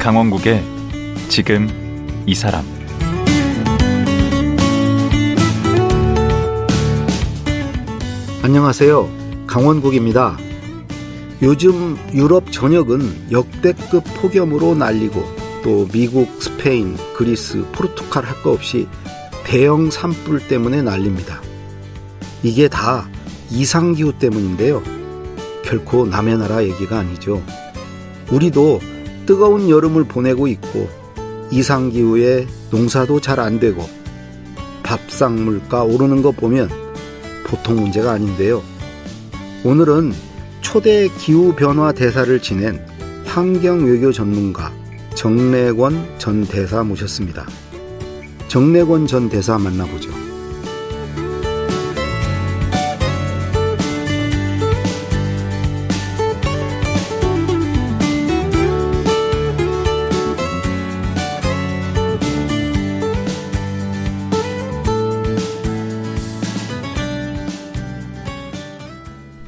강원국의 지금 이 사람. 안녕하세요. 강원국입니다. 요즘 유럽 전역은 역대급 폭염으로 날리고 또 미국, 스페인, 그리스, 포르투갈 할 거 없이 대형 산불 때문에 난립니다. 이게 다 이상기후 때문인데요. 결코 남의 나라 얘기가 아니죠. 우리도 뜨거운 여름을 보내고 있고 이상기후에 농사도 잘 안 되고 밥상 물가 오르는 거 보면 보통 문제가 아닌데요. 오늘은 초대 기후변화 대사를 지낸 환경외교 전문가 정래권 전 대사 모셨습니다. 정래권 전 대사 만나보죠.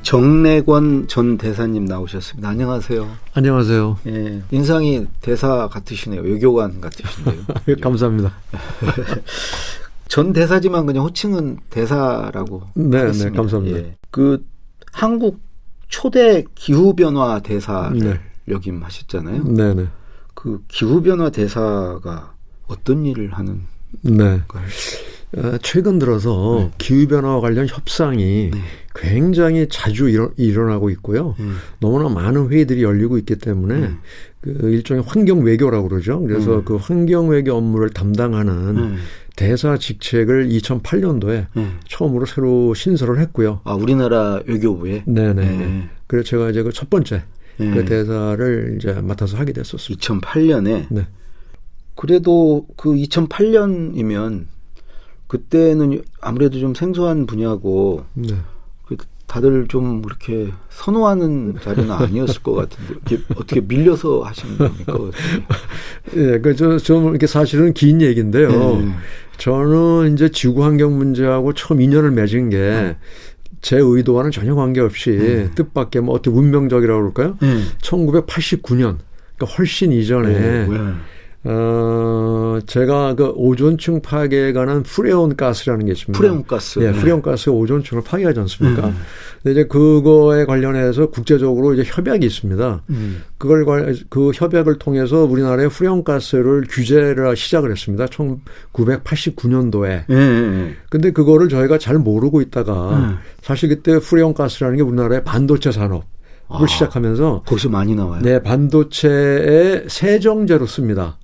정래권 전 대사님 나오셨습니다. 안녕하세요. 안녕하세요. 예, 인상이 대사 같으시네요. 외교관 같으신데요. 감사합니다. 전 대사지만 그냥 호칭은 대사라고 하겠습니다. 네, 감사합니다. 예, 그 한국 초대 기후변화 대사를 역임하셨잖아요. 네네. 그 기후변화 대사가 어떤 일을 하는 네. 걸까요? 최근 들어서 기후변화와 관련 협상이 굉장히 자주 일어나고 있고요. 너무나 많은 회의들이 열리고 있기 때문에 그 일종의 환경외교라고 그러죠. 그래서 그 환경외교 업무를 담당하는 대사 직책을 2008년도에 처음으로 새로 신설을 했고요. 아, 우리나라 외교부에? 네네. 그래서 제가 이제 그 첫 번째 그 대사를 이제 맡아서 하게 됐었습니다. 2008년에? 네. 그래도 그 2008년이면 그때는 아무래도 좀 생소한 분야고 다들 좀 그렇게 선호하는 자리는 아니었을 것 같은데 어떻게 밀려서 하시는 겁니까? 예, 좀 이렇게 사실은 긴 얘기인데요. 저는 이제 지구 환경 문제하고 처음 인연을 맺은 게 제 의도와는 전혀 관계없이 뜻밖의 뭐 어떻게 운명적이라고 그럴까요? 1989년, 그러니까 훨씬 이전에 제가 그 오존층 파괴에 관한 프레온 가스라는 게 있습니다. 프레온 가스. 예, 프레온 가스가 오존층을 파괴하지 않습니까? 근데 이제 그거에 관련해서 국제적으로 이제 협약이 있습니다. 그 협약을 통해서 우리나라의 프레온 가스를 규제를 시작을 했습니다. 1989년도에. 근데 그거를 저희가 잘 모르고 있다가 사실 그때 프레온 가스라는 게 우리나라의 반도체 산업 을 시작하면서 거기서 많이 나와요. 네, 반도체의 세정제로 씁니다.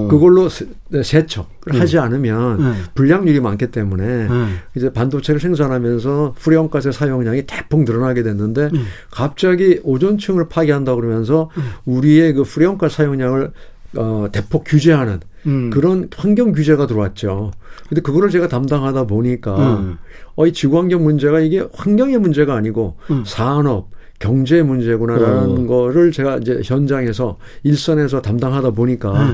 그걸로 세척을 하지 않으면 불량률이 많기 때문에 이제 반도체를 생산하면서 프레온가스의 사용량이 대폭 늘어나게 됐는데 갑자기 오존층을 파괴한다고 그러면서 우리의 그 프레온가스 사용량을 대폭 규제하는 그런 환경 규제가 들어왔죠. 근데 그거를 제가 담당하다 보니까 이 지구환경 문제가 이게 환경의 문제가 아니고 산업 경제 문제구나라는 거를 제가 이제 현장에서 일선에서 담당하다 보니까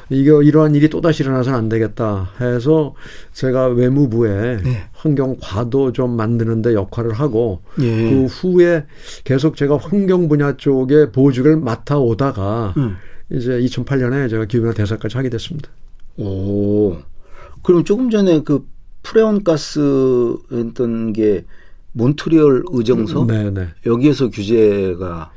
이러한 일이 또다시 일어나서는 안 되겠다 해서 제가 외무부에 환경과도 좀 만드는 데 역할을 하고 그 후에 계속 제가 환경 분야 쪽에 보직을 맡아오다가 이제 2008년에 제가 기후변화 대사까지 하게 됐습니다. 오, 그럼 조금 전에 그 프레온 가스 했던 게 몬트리올 의정서? 네네. 여기에서 규제가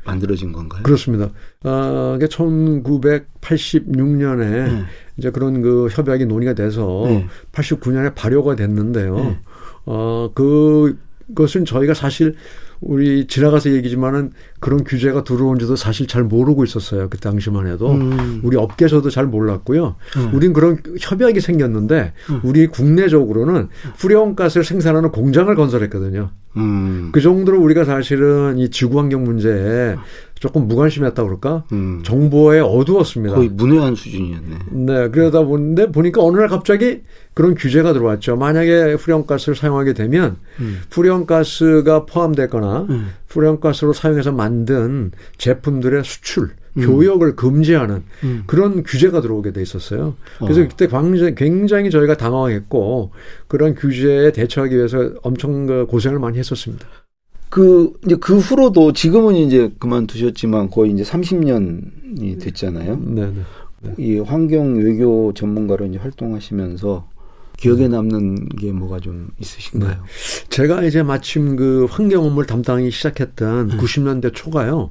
만들어진 건가요? 그렇습니다. 이게 1986년에 이제 그런 그 협약이 논의가 돼서 89년에 발효가 됐는데요. 그것은 저희가 사실 우리 지나가서 얘기지만은 그런 규제가 들어온지도 사실 잘 모르고 있었어요. 그 당시만 해도. 우리 업계에서도 잘 몰랐고요. 우린 그런 협약이 생겼는데 우리 국내적으로는 프레온가스를 생산하는 공장을 건설했거든요. 그 정도로 우리가 사실은 이 지구환경 문제에 조금 무관심했다고 그럴까? 정보에 어두웠습니다. 거의 문외한 수준이었네. 네. 그러다 보니까 어느 날 갑자기 그런 규제가 들어왔죠. 만약에 프레온가스를 사용하게 되면 프레온가스가 포함됐거나 프레온가스로 사용해서 만든 제품들의 수출, 교역을 금지하는 그런 규제가 들어오게 돼 있었어요. 그래서 그때 굉장히 저희가 당황했고 그런 규제에 대처하기 위해서 엄청 고생을 많이 했었습니다. 이제 그 후로도 지금은 이제 그만두셨지만 거의 이제 30년이 됐잖아요. 네. 이 환경 외교 전문가로 이제 활동하시면서 기억에 남는 게 뭐가 좀 있으신가요? 네. 제가 이제 마침 그 환경 업무를 담당하기 시작했던 90년대 초가요.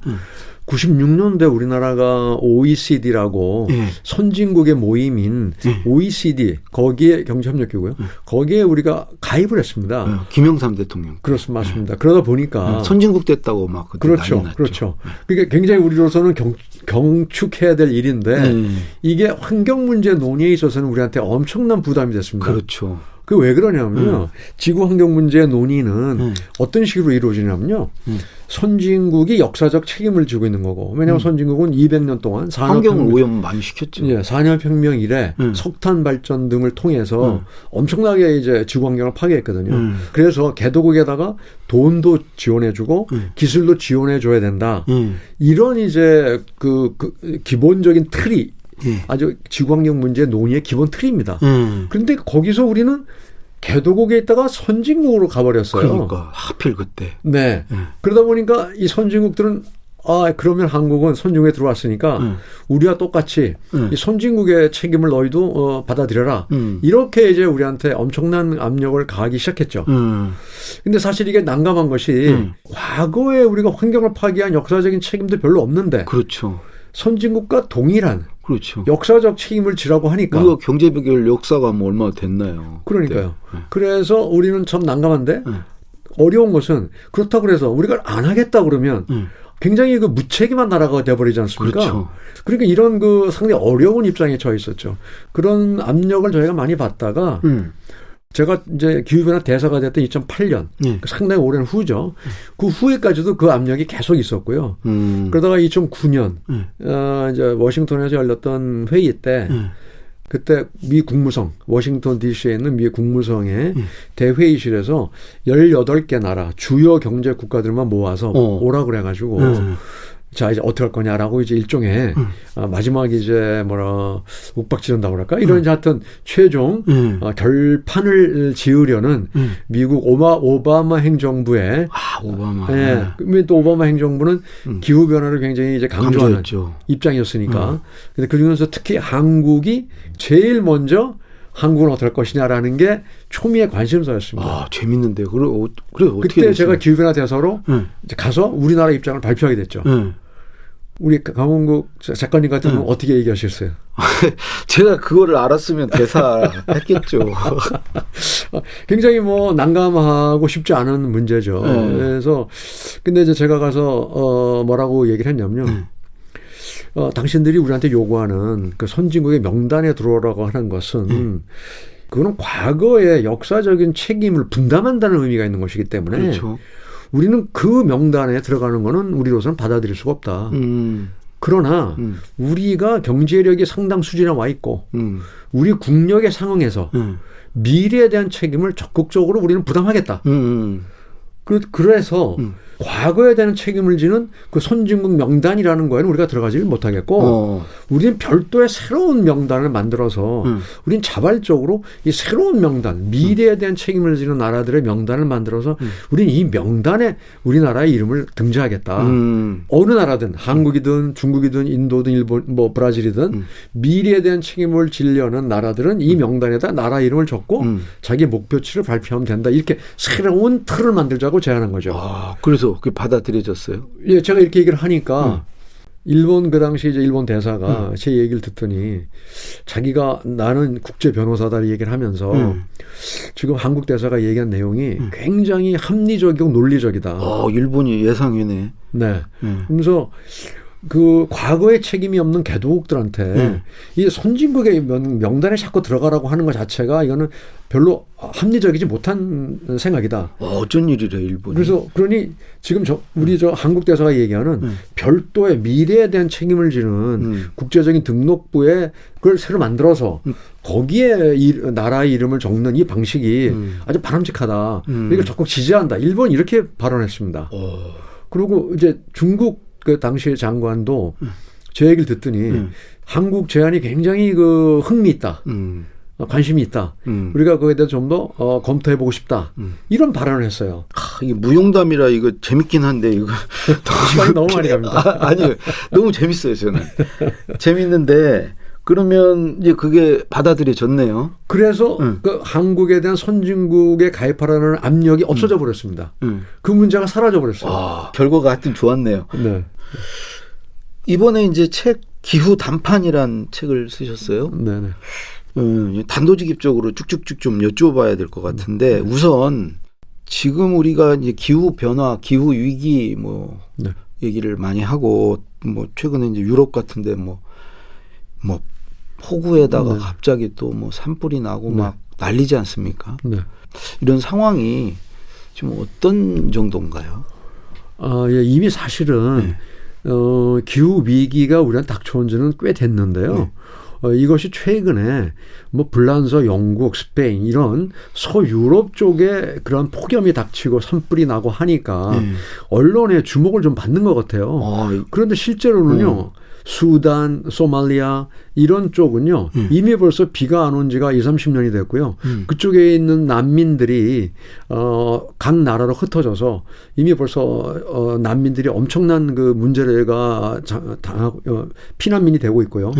96년도에 우리나라가 OECD라고 선진국의 모임인 OECD, 거기에 경제협력기구요. 거기에 우리가 가입을 했습니다. 김영삼 대통령. 그렇습니다. 맞습니다. 그러다 보니까 선진국 됐다고 막 그때 그렇죠. 난리 났죠. 그렇죠. 그러니까 굉장히 우리로서는 경축해야 될 일인데 이게 환경 문제 논의에 있어서는 우리한테 엄청난 부담이 됐습니다. 그렇죠. 그 왜 그러냐면요. 지구 환경 문제 논의는 어떤 식으로 이루어지냐면요. 선진국이 역사적 책임을 지고 있는 거고. 왜냐하면 선진국은 200년 동안 환경을 오염 많이 시켰죠. 예, 산업혁명 이래 석탄 발전 등을 통해서 엄청나게 이제 지구 환경을 파괴했거든요. 그래서 개도국에다가 돈도 지원해주고 기술도 지원해줘야 된다. 이런 이제 그 기본적인 틀이 아주 지구환경 문제 논의의 기본 틀입니다. 그런데 거기서 우리는 개도국에 있다가 선진국으로 가버렸어요. 그러니까 하필 그때. 네. 그러다 보니까 이 선진국들은 그러면 한국은 선진국에 들어왔으니까 우리와 똑같이 이 선진국의 책임을 너희도 받아들여라. 이렇게 이제 우리한테 엄청난 압력을 가하기 시작했죠. 근데 사실 이게 난감한 것이 과거에 우리가 환경을 파괴한 역사적인 책임도 별로 없는데. 그렇죠. 선진국과 동일한 그렇죠. 역사적 책임을 지라고 하니까 우리가 경제비결 역사가 뭐 얼마나 됐나요? 그러니까요. 그래서 우리는 참 난감한데 어려운 것은 그렇다고 해서 우리가 안 하겠다 그러면 굉장히 그 무책임한 나라가 돼버리지 않습니까? 그렇죠. 그러니까 이런 그 상당히 어려운 입장에 처해 있었죠. 그런 압력을 저희가 많이 받다가 제가 이제 기후변화 대사가 됐던 2008년 상당히 오랜 후죠. 그 후에까지도 그 압력이 계속 있었고요. 그러다가 2009년 이제 워싱턴에서 열렸던 회의 때 그때 미 국무성 워싱턴 DC에 있는 미 국무성의 대회의실에서 18개 나라 주요 경제 국가들만 모아서 오라 그래가지고 자, 이제 어떻게 할 거냐라고 이제 일종의 마지막 이제 욱박지른다고 그럴까? 이런 이제 하여튼 최종 결판을 지으려는 미국 오바마 행정부의 오바마. 예. 또 오바마 행정부는 기후 변화를 굉장히 이제 강조하는 강조했죠. 입장이었으니까. 근데 그 중에서 특히 한국이 제일 먼저 한국은 어떨 것이냐라는 게 초미의 관심사였습니다. 재밌는데요. 그래 어떻게 그때 됐어요? 제가 기후변화 대사로 이제 가서 우리나라 입장을 발표하게 됐죠. 우리 강원국 작가님 같은 경우는 어떻게 얘기하셨어요? 제가 그거를 알았으면 대사 했겠죠. 굉장히 난감하고 쉽지 않은 문제죠. 그래서 근데 이제 제가 가서 뭐라고 얘기를 했냐면요. 당신들이 우리한테 요구하는 그 선진국의 명단에 들어오라고 하는 것은 그거는 과거의 역사적인 책임을 분담한다는 의미가 있는 것이기 때문에 그렇죠. 우리는 그 명단에 들어가는 거는 우리로서는 받아들일 수가 없다. 그러나 우리가 경제력이 상당 수준에 와 있고 우리 국력에 상응해서 미래에 대한 책임을 적극적으로 우리는 부담하겠다. 그래서 과거에 대한 책임을 지는 그 선진국 명단이라는 거에는 우리가 들어가지 못하겠고 우리는 별도의 새로운 명단을 만들어서 우리는 자발적으로 이 새로운 명단, 미래에 대한 책임을 지는 나라들의 명단을 만들어서 우리는 이 명단에 우리나라의 이름을 등재하겠다. 어느 나라든 한국이든 중국이든 인도든 일본 브라질이든 미래에 대한 책임을 지려는 나라들은 이 명단에다 나라 이름을 적고 자기 목표치를 발표하면 된다. 이렇게 새로운 틀을 만들자고 제안한 거죠. 그래서 그게 받아들여졌어요? 예, 제가 이렇게 얘기를 하니까 일본 그 당시 이제 일본 대사가 제 얘기를 듣더니 자기가 나는 국제 변호사다 얘기를 하면서 지금 한국 대사가 얘기한 내용이 굉장히 합리적이고 논리적이다. 일본이 예상이네. 네. 그래서 그 과거에 책임이 없는 개도국들한테 이 선진국의 명단에 자꾸 들어가라고 하는 것 자체가 이거는 별로 합리적이지 못한 생각이다. 어쩐 일이래 일본이. 그래서 그러니 지금 우리 한국 대사가 얘기하는 별도의 미래에 대한 책임을 지는 국제적인 등록부에 그걸 새로 만들어서 거기에 나라의 이름을 적는 이 방식이 아주 바람직하다. 이걸 적극 지지한다. 일본이 이렇게 발언했습니다. 그리고 이제 중국 그 당시 장관도 제 얘기를 듣더니 한국 제안이 굉장히 그 흥미있다. 관심이 있다. 우리가 그거에 대해서 좀 더 검토해보고 싶다. 이런 발언을 했어요. 이게 무용담이라 이거 재밌긴 한데 이거 시간이 너무 많이 갑니다. 아니 너무 재밌어요 저는. 재밌는데 그러면 이제 그게 받아들여졌네요. 그래서 그 한국에 대한 선진국에 가입하라는 압력이 없어져 버렸습니다. 그 문제가 사라져 버렸어요. 결과가 하여튼 좋았네요. 네. 이번에 이제 책 기후 단판이란 책을 쓰셨어요. 네네. 단도직입적으로 쭉쭉쭉 좀 여쭤봐야 될 것 같은데 우선 지금 우리가 이제 기후 변화, 기후 위기 뭐 네. 얘기를 많이 하고 뭐 최근에 이제 유럽 같은데 뭐 폭우에다가 갑자기 또 뭐 산불이 나고 막 난리지 않습니까? 네. 이런 상황이 지금 어떤 정도인가요? 예, 이미 사실은 기후 위기가 우리한테 닥쳐온 지는 꽤 됐는데요. 이것이 최근에 뭐 불란서, 영국, 스페인 이런 서유럽 쪽에 그런 폭염이 닥치고 산불이 나고 하니까 언론의 주목을 좀 받는 것 같아요. 그런데 실제로는요. 수단, 소말리아 이런 쪽은요. 이미 벌써 비가 안 온 지가 20-30년이 됐고요. 그쪽에 있는 난민들이 각 나라로 흩어져서 이미 벌써 난민들이 엄청난 그 문제가 당하고 피난민이 되고 있고요.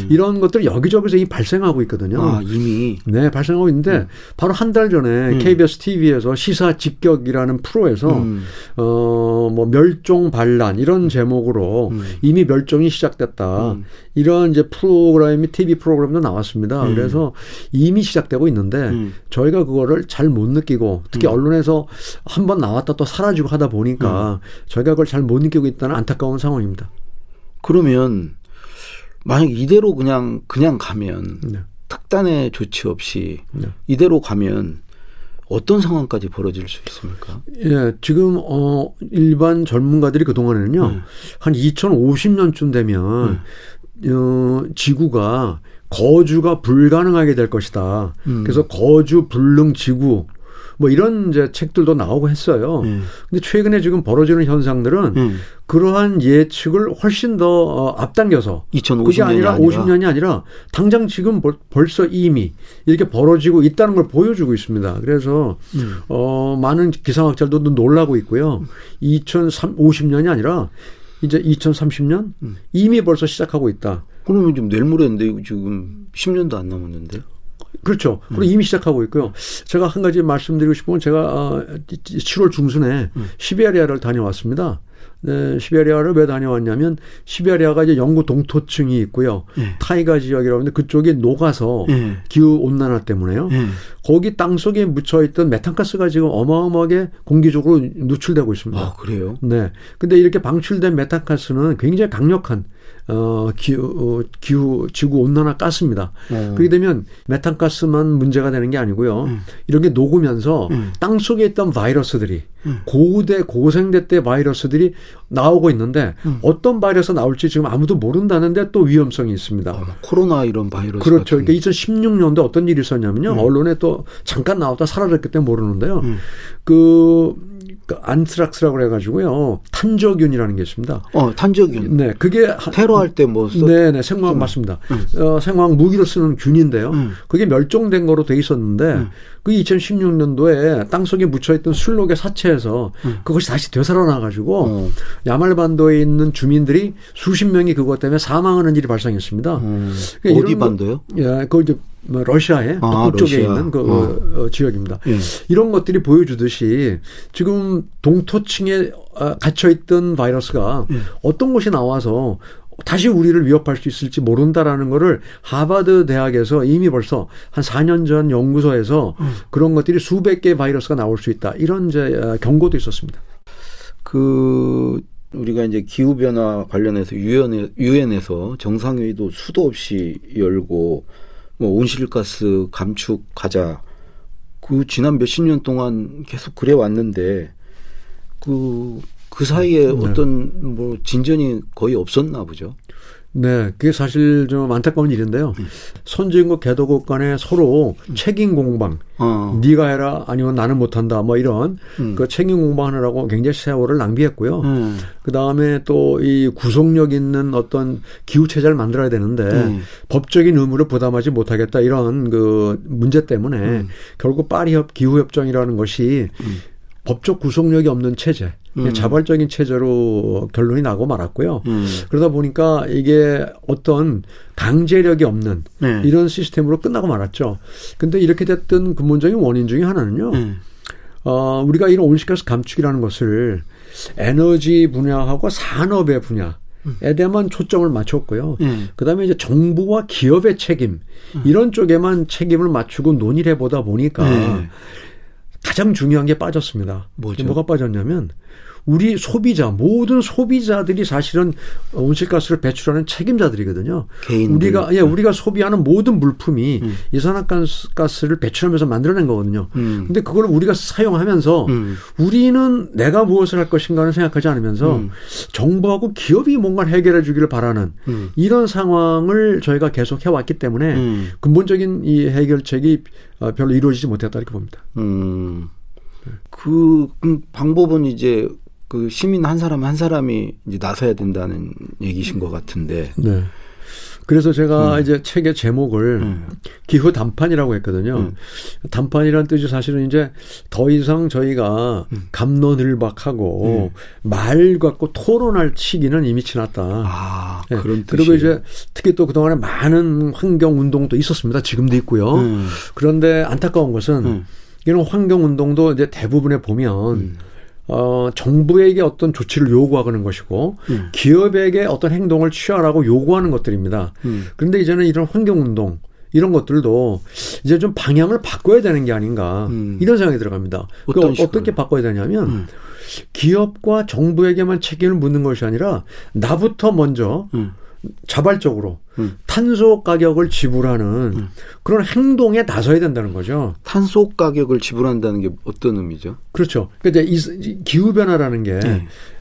이런 것들 여기저기서 이미 발생하고 있거든요. 이미? 네, 발생하고 있는데 바로 한 달 전에 KBS TV에서 시사 직격이라는 프로에서 뭐 멸종 반란 이런 제목으로 이미 멸종이 시작됐다. 이런 이제 프로그램이 TV 프로그램도 나왔습니다. 그래서 이미 시작되고 있는데 저희가 그거를 잘 못 느끼고 특히 언론에서 한번 나왔다 또 사라지고 하다 보니까 저희가 그걸 잘 못 느끼고 있다는 안타까운 상황입니다. 그러면 만약 이대로 그냥 가면 특단의 조치 없이 이대로 가면 어떤 상황까지 벌어질 수 있습니까? 예, 지금 일반 전문가들이 그동안에는요. 한 2050년쯤 되면 지구가 거주가 불가능하게 될 것이다. 그래서 거주 불능 지구 뭐 이런 이제 책들도 나오고 했어요. 근데 최근에 지금 벌어지는 현상들은 그러한 예측을 훨씬 더 앞당겨서 2050년이 그게 아니라 50년이 아니라 당장 지금 벌써 이미 이렇게 벌어지고 있다는 걸 보여주고 있습니다. 그래서 많은 기상학자들도 놀라고 있고요. 2050년이 아니라 이제 2030년 이미 벌써 시작하고 있다. 그러면 좀 내일 모레인데 지금 10년도 안 남았는데. 그렇죠. 그리고 이미 시작하고 있고요. 제가 한 가지 말씀드리고 싶은 건 제가 7월 중순에 시베리아를 다녀왔습니다. 네, 시베리아를 왜 다녀왔냐면 시베리아가 이제 영구 동토층이 있고요. 타이가 지역이라고 하는데 그쪽이 녹아서 기후 온난화 때문에요. 거기 땅속에 묻혀있던 메탄가스가 지금 어마어마하게 공기적으로 누출되고 있습니다. 아, 그래요? 네. 근데 이렇게 방출된 메탄가스는 굉장히 강력한 지구 온난화 가스입니다. 그렇게 되면 메탄가스만 문제가 되는 게 아니고요. 이런 게 녹으면서 땅 속에 있던 바이러스들이 고생대 때 바이러스들이 나오고 있는데 어떤 바이러스 나올지 지금 아무도 모른다는데 또 위험성이 있습니다. 코로나 이런 바이러스. 그렇죠. 그러니까 2016년도에 어떤 일이 있었냐면요. 언론에 또 잠깐 나왔다 사라졌기 때문에 모르는데요. 그 안트락스라고 그래가지고요. 탄저균이라는 게 있습니다. 탄저균. 네, 그게 테러할 때 뭐. 네네, 생화학 맞습니다. 생화학 무기로 쓰는 균인데요. 그게 멸종된 거로 돼 있었는데 그 2016년도에 땅속에 묻혀있던 술록의 사체에서 그것이 다시 되살아나가지고 야말반도에 있는 주민들이 수십 명이 그것 때문에 사망하는 일이 발생했습니다. 그러니까 어디 반도요? 예, 그 이제 러시아의 북쪽에 러시아. 있는 그 지역입니다. 이런 것들이 보여주듯이 지금 동토층에 갇혀있던 바이러스가 어떤 곳이 나와서 다시 우리를 위협할 수 있을지 모른다라는 거를 하버드 대학에서 이미 벌써 한 4년 전 연구소에서 그런 것들이 수백 개의 바이러스가 나올 수 있다. 이런 이제 경고도 있었습니다. 우리가 이제 기후변화 관련해서 유엔에서 정상회의도 수도 없이 열고 뭐 온실가스 감축하자. 지난 몇십 년 동안 계속 그래 왔는데 그 사이에 어떤 뭐 진전이 거의 없었나 보죠. 네, 그게 사실 좀 안타까운 일인데요. 선진국 개도국 간에 서로 책임 공방, 네가 해라 아니면 나는 못한다 뭐 이런 그 책임 공방하느라고 굉장히 세월을 낭비했고요. 그 다음에 또 이 구속력 있는 어떤 기후 체제를 만들어야 되는데 법적인 의무를 부담하지 못하겠다 이런 그 문제 때문에 결국 파리 기후 협정이라는 것이 법적 구속력이 없는 체제, 자발적인 체제로 결론이 나고 말았고요. 그러다 보니까 이게 어떤 강제력이 없는 이런 시스템으로 끝나고 말았죠. 근데 이렇게 됐던 근본적인 원인 중에 하나는요. 우리가 이런 온실가스 감축이라는 것을 에너지 분야하고 산업의 분야에 대해만 초점을 맞췄고요. 그다음에 이제 정부와 기업의 책임 이런 쪽에만 책임을 맞추고 논의를 해보다 보니까 가장 중요한 게 빠졌습니다. 뭐가 빠졌냐면 우리 소비자, 모든 소비자들이 사실은 온실가스를 배출하는 책임자들이거든요. 개인들. 우리가 소비하는 모든 물품이 이산화가스를 배출하면서 만들어낸 거거든요. 근데 그걸 우리가 사용하면서 우리는 내가 무엇을 할 것인가를 생각하지 않으면서 정부하고 기업이 뭔가를 해결해 주기를 바라는 이런 상황을 저희가 계속 해왔기 때문에 근본적인 이 해결책이 별로 이루어지지 못했다 이렇게 봅니다. 그 방법은 이제 그 시민 한 사람 한 사람이 이제 나서야 된다는 얘기신 것 같은데. 네. 그래서 제가 이제 책의 제목을 기후 단판이라고 했거든요. 단판이란 뜻이 사실은 이제 더 이상 저희가 갑론을박하고 말 갖고 토론할 시기는 이미 지났다. 그런 뜻이에요. 그리고 이제 특히 또 그동안에 많은 환경 운동도 있었습니다. 지금도 있고요. 그런데 안타까운 것은 이런 환경 운동도 이제 대부분에 보면 정부에게 어떤 조치를 요구하는 것이고 기업에게 어떤 행동을 취하라고 요구하는 것들입니다. 그런데 이제는 이런 환경운동 이런 것들도 이제 좀 방향을 바꿔야 되는 게 아닌가 이런 생각이 들어갑니다. 어떻게 바꿔야 되냐면 기업과 정부에게만 책임을 묻는 것이 아니라 나부터 먼저 자발적으로 탄소 가격을 지불하는 그런 행동에 나서야 된다는 거죠. 탄소 가격을 지불한다는 게 어떤 의미죠? 그렇죠. 그러니까 이제 기후변화라는 게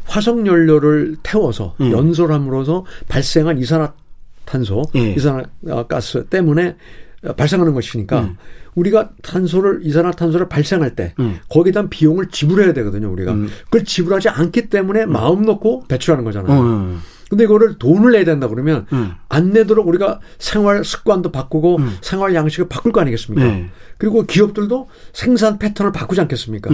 화석 연료를 태워서 연소함으로써 발생한 이산화탄소, 이산화가스 때문에 발생하는 것이니까 우리가 이산화탄소를 발생할 때 거기에 대한 비용을 지불해야 되거든요. 우리가 그걸 지불하지 않기 때문에 마음 놓고 배출하는 거잖아요. 근데 이거를 돈을 내야 된다 그러면 안 내도록 우리가 생활 습관도 바꾸고 생활 양식을 바꿀 거 아니겠습니까? 그리고 기업들도 생산 패턴을 바꾸지 않겠습니까?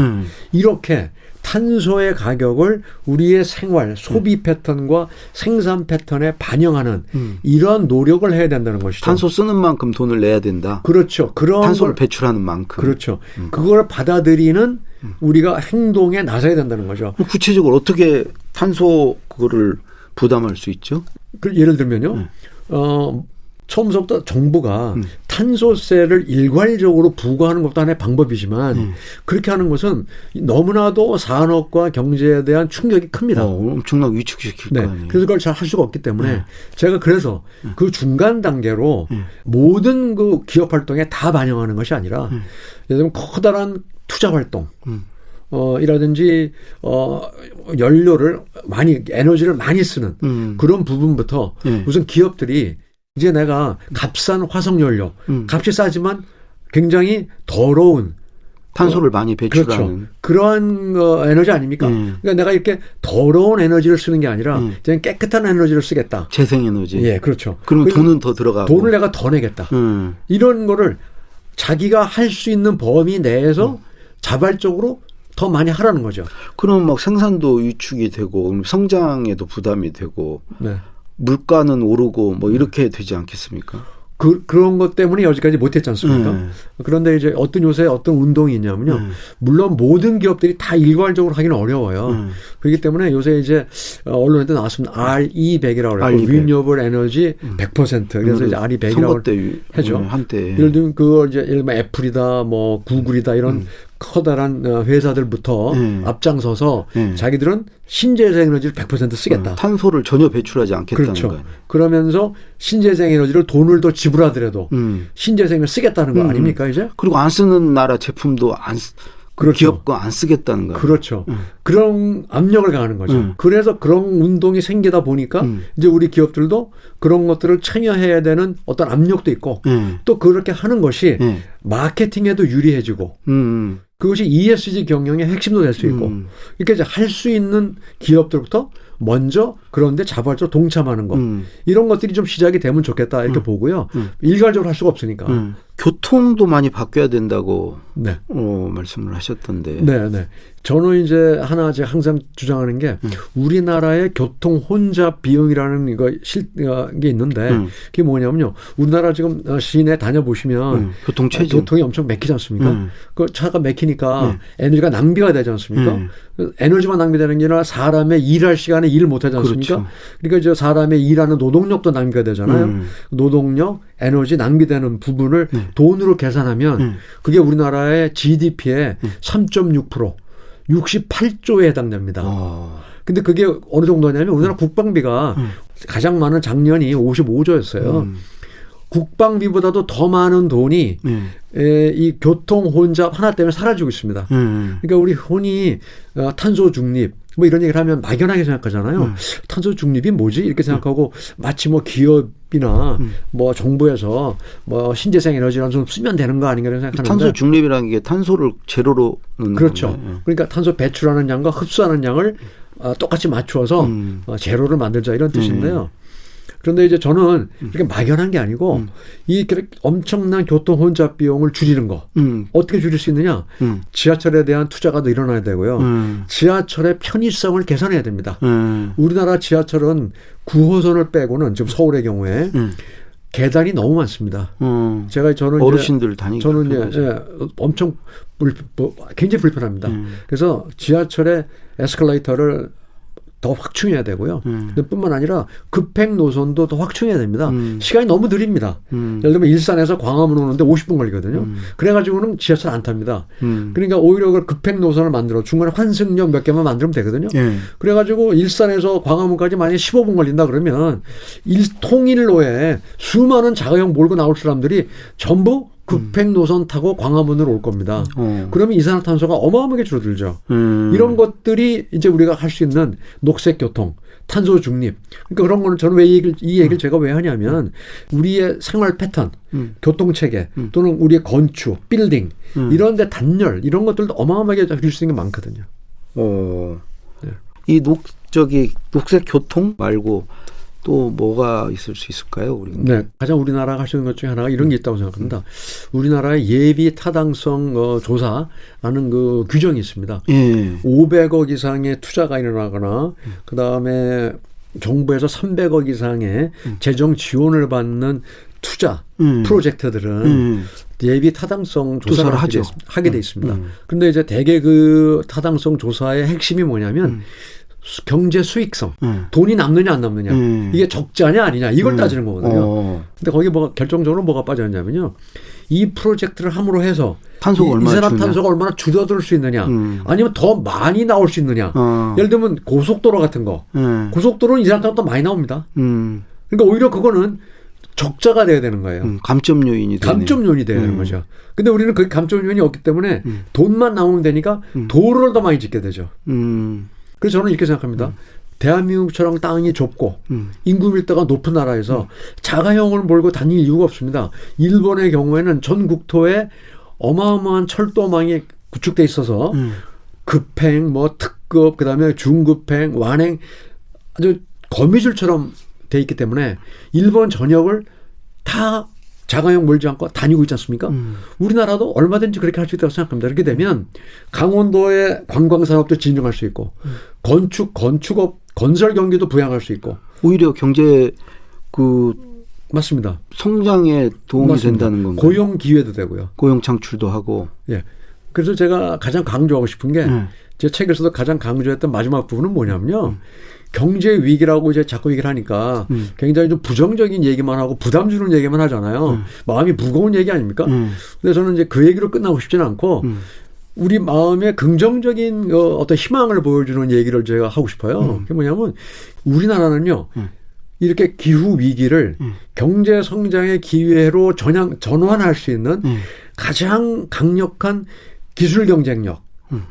이렇게 탄소의 가격을 우리의 생활, 소비 패턴과 생산 패턴에 반영하는 이러한 노력을 해야 된다는 것이죠. 탄소 쓰는 만큼 돈을 내야 된다. 그렇죠. 탄소를 배출하는 만큼. 그렇죠. 그걸 받아들이는 우리가 행동에 나서야 된다는 거죠. 구체적으로 어떻게 탄소 그거를 부담할 수 있죠? 예를 들면요. 처음부터 정부가 탄소세를 일괄적으로 부과하는 것도 하나의 방법이지만 그렇게 하는 것은 너무나도 산업과 경제에 대한 충격이 큽니다. 엄청나게 위축시킬 거 아니에요. 그래서 그걸 잘 할 수가 없기 때문에 제가 그래서 그 중간 단계로 모든 그 기업 활동에 다 반영하는 것이 아니라 예를 들면 커다란 투자 활동 이라든지 연료를 에너지를 많이 쓰는 그런 부분부터 우선 기업들이 이제 내가 값싼 화석연료 값이 싸지만 굉장히 더러운 탄소를 많이 배출하는 그렇죠. 그러한 에너지 아닙니까? 그러니까 내가 이렇게 더러운 에너지를 쓰는 게 아니라 그냥 깨끗한 에너지를 쓰겠다. 재생에너지. 예, 그렇죠. 그러면 돈은 더 들어가고 돈을 내가 더 내겠다. 이런 거를 자기가 할 수 있는 범위 내에서 자발적으로 더 많이 하라는 거죠. 그럼 막 생산도 위축이 되고 성장에도 부담이 되고 물가는 오르고 뭐 이렇게 되지 않겠습니까? 그런 것 때문에 여기까지 못했지 않습니까? 그런데 이제 요새 어떤 운동이 있냐면요. 물론 모든 기업들이 다 일괄적으로 하기는 어려워요. 그렇기 때문에 요새 이제 언론에도 나왔습니다. RE100이라고 그래요. Renewable Energy 100%. 그래서 이제 RE100이라고 선거 때 하죠. 한때. 예를 들면 그걸 이제 예를 들면 애플이다, 뭐 구글이다 이런 커다란 회사들부터 앞장서서 자기들은 신재생 에너지를 100% 쓰겠다. 탄소를 전혀 배출하지 않겠다는 그렇죠. 거예요. 그러면서 신재생 에너지를 돈을 더 지불하더라도 신재생을 쓰겠다는 거 아닙니까 이제? 그리고 안 쓰는 나라 제품도 그렇죠. 기업 거 안 쓰겠다는 거예요. 그렇죠. 그런 압력을 가하는 거죠. 그래서 그런 운동이 생기다 보니까 이제 우리 기업들도 그런 것들을 참여해야 되는 어떤 압력도 있고 또 그렇게 하는 것이 마케팅에도 유리해지고 그것이 ESG 경영의 핵심도 될 수 있고 이렇게 이제 할 수 있는 기업들부터 먼저 그런데 자발적으로 동참하는 것 이런 것들이 좀 시작이 되면 좋겠다 이렇게 보고요. 일괄적으로 할 수가 없으니까. 교통도 많이 바뀌어야 된다고 말씀을 하셨던데. 네. 저는 이제 하나 제가 항상 주장하는 게 우리나라의 교통 혼잡 비용이라는 게 있는데 그게 뭐냐면요. 우리나라 지금 시내 다녀보시면 교통이 엄청 막히지 않습니까? 그 차가 막히니까 에너지가 낭비가 되지 않습니까? 에너지만 낭비되는 게 아니라 사람의 일할 시간에 일을 못 하지 않습니까? 그렇죠. 그러니까 이제 사람의 일하는 노동력도 낭비가 되잖아요. 노동력, 에너지 낭비되는 부분을 돈으로 계산하면 그게 우리나라의 GDP의 3.6%, 68조에 해당됩니다. 근데 그게 어느 정도냐면 우리나라 국방비가 가장 많은 작년이 55조였어요. 국방비보다도 더 많은 돈이 이 교통 혼잡 하나 때문에 사라지고 있습니다. 그러니까 우리 흔히 탄소 중립 뭐 이런 얘기를 하면 막연하게 생각하잖아요. 탄소 중립이 뭐지? 이렇게 생각하고 마치 뭐 기업이나 뭐 정부에서 뭐 신재생 에너지를 좀 쓰면 되는 거 아닌가 이런 생각하는데 탄소 중립이라는 게 탄소를 제로로 넣는 그렇죠. 건가요? 그러니까 탄소 배출하는 양과 흡수하는 양을 똑같이 맞추어서 제로를 만들자 이런 뜻인데요. 그런데 이제 저는 이렇게 막연한 게 아니고 이 엄청난 교통 혼잡 비용을 줄이는 거 어떻게 줄일 수 있느냐? 지하철에 대한 투자가 더 일어나야 되고요. 지하철의 편의성을 개선해야 됩니다. 우리나라 지하철은 9호선을 빼고는 지금 서울의 경우에 계단이 너무 많습니다. 저는 어르신들 다니기 저는 엄청 굉장히 불편합니다. 그래서 지하철의 에스컬레이터를 더 확충해야 되고요. 뿐만 아니라 급행 노선도 더 확충해야 됩니다. 시간이 너무 느립니다. 예를 들면 일산에서 광화문 오는데 50분 걸리거든요. 그래가지고는 지하철 안 탑니다. 그러니까 오히려 그 급행 노선을 만들어 중간에 환승역 몇 개만 만들면 되거든요. 그래가지고 일산에서 광화문까지 만약에 15분 걸린다 그러면 통일로에 수많은 자가용 몰고 나올 사람들이 전부 급행 노선 타고 광화문으로 올 겁니다. 그러면 이산화탄소가 어마어마하게 줄어들죠. 이런 것들이 이제 우리가 할 수 있는 녹색 교통, 탄소 중립. 그러니까 그런 거는 저는 이 얘기를 제가 왜 하냐면 우리의 생활 패턴, 교통 체계 또는 우리의 건축, 빌딩 이런 데 단열 이런 것들도 어마어마하게 줄일 수 있는 게 많거든요. 네. 이 녹색 교통 말고 또 뭐가 있을 수 있을까요? 우리가? 네, 가장 우리나라가 할 수 있는 것 중에 하나가 이런 게 있다고 생각합니다. 우리나라의 예비 타당성 조사라는 그 규정이 있습니다. 500억 이상의 투자가 일어나거나 그다음에 정부에서 300억 이상의 재정 지원을 받는 투자 프로젝트들은 예비 타당성 조사를 하게 돼 있습니다. 그런데 이제 대개 그 타당성 조사의 핵심이 뭐냐면 경제 수익성, 돈이 남느냐 안 남느냐, 이게 적자냐 아니냐 이걸 따지는 거거든요. 근데 거기 결정적으로 뭐가 빠졌냐면요, 이 프로젝트를 함으로 해서 이산화탄소가 얼마나 줄어들 수 있느냐, 아니면 더 많이 나올 수 있느냐. 예를 들면 고속도로 같은 거, 고속도로는 이산화탄소 많이 나옵니다. 그러니까 오히려 그거는 적자가 돼야 되는 거예요. 감점 요인이 돼야 되는 거죠. 근데 우리는 그 감점 요인이 없기 때문에 돈만 나오면 되니까 도로를 더 많이 짓게 되죠. 그래서 저는 이렇게 생각합니다. 대한민국처럼 땅이 좁고 인구 밀도가 높은 나라에서 자가용을 몰고 다닐 이유가 없습니다. 일본의 경우에는 전 국토에 어마어마한 철도망이 구축돼 있어서 급행, 특급, 그다음에 중급행, 완행 아주 거미줄처럼 돼 있기 때문에 일본 전역을 다 자가용 몰지 않고 다니고 있지 않습니까? 우리나라도 얼마든지 그렇게 할 수 있다고 생각합니다. 그렇게 되면 강원도의 관광산업도 진정할 수 있고 건축업, 건설 경기도 부양할 수 있고 오히려 경제 맞습니다. 성장에 도움이 맞습니다. 된다는 건가요? 고용 기회도 되고요. 고용 창출도 하고. 예. 그래서 제가 가장 강조하고 싶은 게 제 책에서도 가장 강조했던 마지막 부분은 뭐냐면요. 경제 위기라고 이제 자꾸 얘기를 하니까 굉장히 좀 부정적인 얘기만 하고 부담 주는 얘기만 하잖아요. 마음이 무거운 얘기 아닙니까? 근데 저는 이제 그 얘기로 끝나고 싶지는 않고 우리 마음에 긍정적인 어떤 희망을 보여주는 얘기를 제가 하고 싶어요. 그게 뭐냐면 우리나라는요. 이렇게 기후 위기를 경제 성장의 기회로 전환할 수 있는 가장 강력한 기술 경쟁력,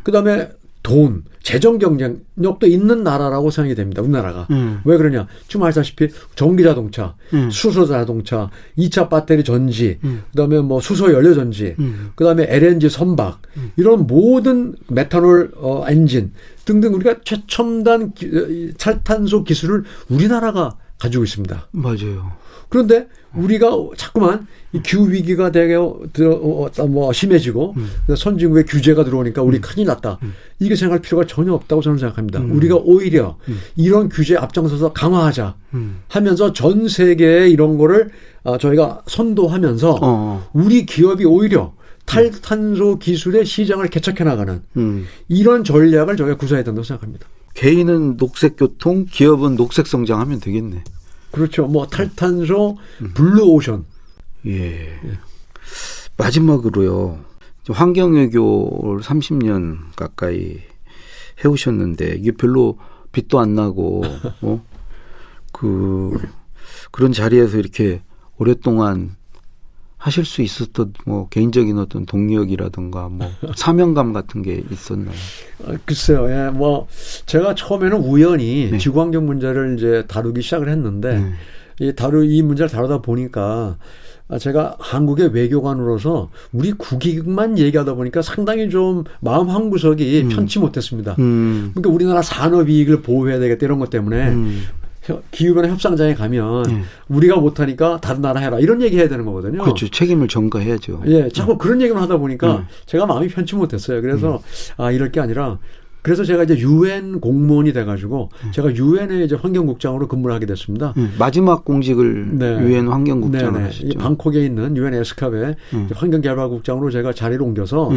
그다음에 돈, 재정 경쟁력도 있는 나라라고 생각이 됩니다. 우리나라가. 왜 그러냐. 지금 아시다시피 전기자동차, 수소자동차, 2차 배터리 전지, 그다음에 수소 연료 전지, 그다음에 LNG 선박, 이런 모든 메탄올 엔진 등등 우리가 최첨단 탈탄소 기술을 우리나라가 가지고 있습니다. 맞아요. 그런데 우리가 자꾸만 이 기후 위기가 되게 심해지고 선진국에 규제가 들어오니까 우리 큰일 났다. 이게 생각할 필요가 전혀 없다고 저는 생각합니다. 우리가 오히려 이런 규제에 앞장서서 강화하자 하면서 전 세계에 이런 거를 저희가 선도하면서 우리 기업이 오히려 탈탄소 기술의 시장을 개척해 나가는 이런 전략을 저희가 구사해야 된다고 생각합니다. 개인은 녹색교통, 기업은 녹색성장하면 되겠네. 그렇죠. 뭐 탈탄소, 블루오션. 예. 마지막으로요. 환경외교를 30년 가까이 해오셨는데 이게 별로 빛도 안 나고 그런 자리에서 이렇게 오랫동안 하실 수 있었던 뭐 개인적인 어떤 동력이라든가 뭐 사명감 같은 게 있었나요? 글쎄요. 예, 뭐 제가 처음에는 우연히 네. 지구환경 문제를 이제 다루기 시작을 했는데 이 문제를 다루다 보니까 제가 한국의 외교관으로서 우리 국익만 얘기하다 보니까 상당히 좀 마음 한 구석이 편치 못했습니다. 그러니까 우리나라 산업 이익을 보호해야 되겠다 이런 것 때문에 기후변화 협상장에 가면 우리가 못하니까 다른 나라 해라 이런 얘기 해야 되는 거거든요. 그렇죠. 책임을 전가해야죠. 예, 자꾸 그런 얘기만 하다 보니까 제가 마음이 편치 못했어요. 그래서 이럴 게 아니라 그래서 제가 이제 유엔 공무원이 돼가지고 제가 유엔의 이제 환경국장으로 근무를 하게 됐습니다. 마지막 공직을 유엔 환경국장으로 하셨죠. 방콕에 있는 유엔 에스캅의 환경개발국장으로 제가 자리를 옮겨서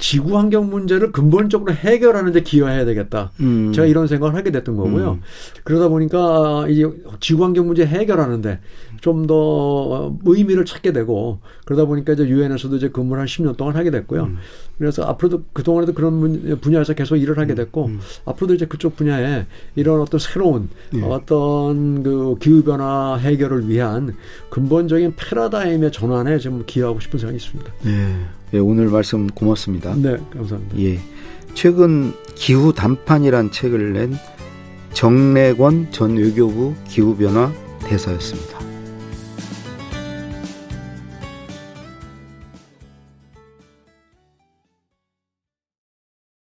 지구 환경 문제를 근본적으로 해결하는 데 기여해야 되겠다. 제가 이런 생각을 하게 됐던 거고요. 그러다 보니까 이제 지구 환경 문제 해결하는데 좀 더 의미를 찾게 되고 그러다 보니까 이제 유엔에서도 이제 근무를 한 10년 동안 하게 됐고요. 그래서 앞으로도 그동안에도 그런 분야에서 계속 일을 하게 됐고 앞으로도 이제 그쪽 분야에 이런 어떤 새로운 어떤 그 기후변화 해결을 위한 근본적인 패러다임의 전환에 좀 기여하고 싶은 생각이 있습니다. 예, 오늘 말씀 고맙습니다. 네, 감사합니다. 예, 최근 기후 단판이란 책을 낸 정래권 전 외교부 기후변화 대사였습니다.